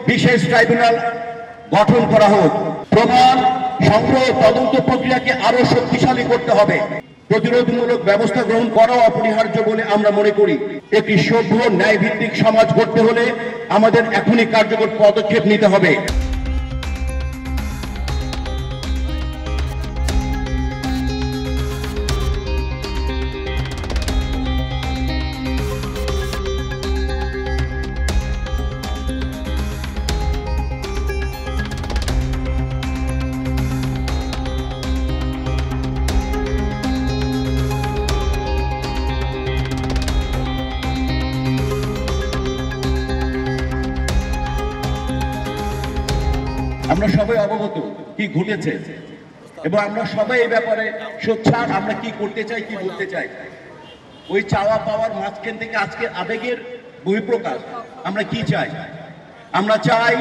বিশেষ ট্রাইব্যুনাল গঠন করা হোক। প্রমাণ সংগ্রহ তদন্ত প্রক্রিয়াকে আরো শক্তিশালী করতে হবে। প্রতিরোধমূলক ব্যবস্থা গ্রহণ করাও অপরিহার্য বলে আমরা মনে করি। একটি সভ্য ন্যায়ভিত্তিক সমাজ গড়তে হলে আমাদের এখনই কার্যকর পদক্ষেপ নিতে হবে। আমরা সবাই অবগত কি ঘটেছে এবং আমরা সবাই এই ব্যাপারে সোচ্চার। আমরা কি করতে চাই, কি বলতে চাই, ওই চাওয়া পাওয়ার মাঝখান থেকে আজকে আবেগের বহিঃপ্রকাশ। আমরা কি চাই? আমরা চাই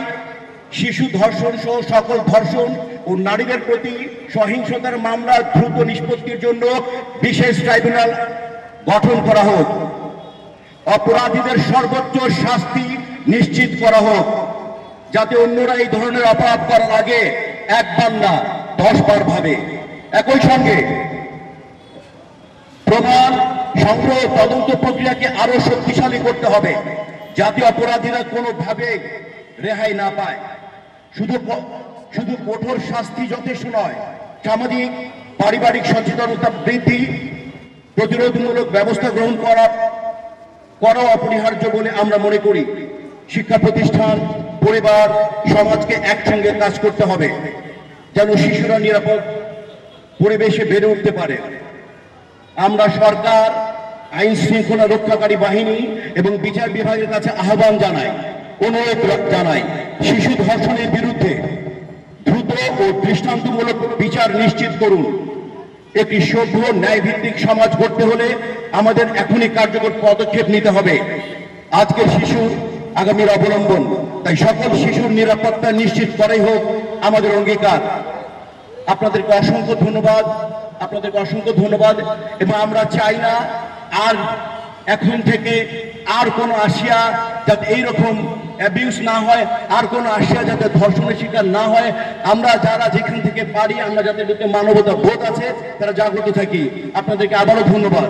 শিশু ধর্ষণ সহ সকল ধর্ষণ ও নারীদের প্রতি সহিংসতার মামলা দ্রুত নিষ্পত্তির জন্য বিশেষ ট্রাইব্যুনাল গঠন করা হোক। অপরাধীদের সর্বোচ্চ শাস্তি নিশ্চিত করা হোক, যাতে অন্যরা এই ধরনের অপরাধ করার আগে একবার না 10 বার ভাবে। একই সঙ্গে প্রমাণ সংগ্রহ তদন্ত প্রক্রিয়াকে আরো শক্তিশালী করতে হবে, যাতে অপরাধীরা কোনোভাবে রেহাই না পায়। শুধু কঠোর শাস্তি যথেষ্ট নয়, সামাজিক পারিবারিক সচেতনতা বৃদ্ধি, প্রতিরোধমূলক ব্যবস্থা গ্রহণ করাও অপরিহার্য বলে আমরা মনে করি। শিক্ষা প্রতিষ্ঠান, পরিবার, সমাজকে একসঙ্গে কাজ করতে হবে, যেন শিশুরা নিরাপদ পরিবেশে বেড়ে উঠতে পারে। আমরা সরকার, আইন শৃঙ্খলা রক্ষাকারী বাহিনী এবং বিচার বিভাগের কাছে আহ্বান জানাই, অনুরোধ জানাই, শিশু ধর্ষণের বিরুদ্ধে দ্রুত ও দৃষ্টান্তমূলক বিচার নিশ্চিত করুন। একটি সভ্য ন্যায়ভিত্তিক সমাজ গড়তে হলে আমাদের এখনই কার্যকর পদক্ষেপ নিতে হবে। আজকের শিশু আগামীর অবলম্বন, তাই সকল শিশুর নিরাপত্তা নিশ্চিত করাই হোক আমাদের অঙ্গীকার। আপনাদেরকে অসংখ্য ধন্যবাদ। এবং আমরা চাই না আর এখন থেকে আর কোনো আশিয়া যাতে এইরকম অ্যাবিউজ না হয়, আর কোনো আশিয়া যাতে ধর্ষণের শিকার না হয়। আমরা যারা যেখান থেকে পারি, আমরা যাদের মানবতা বোধ আছে, তারা জাগ্রত থাকি। আপনাদেরকে আবারও ধন্যবাদ।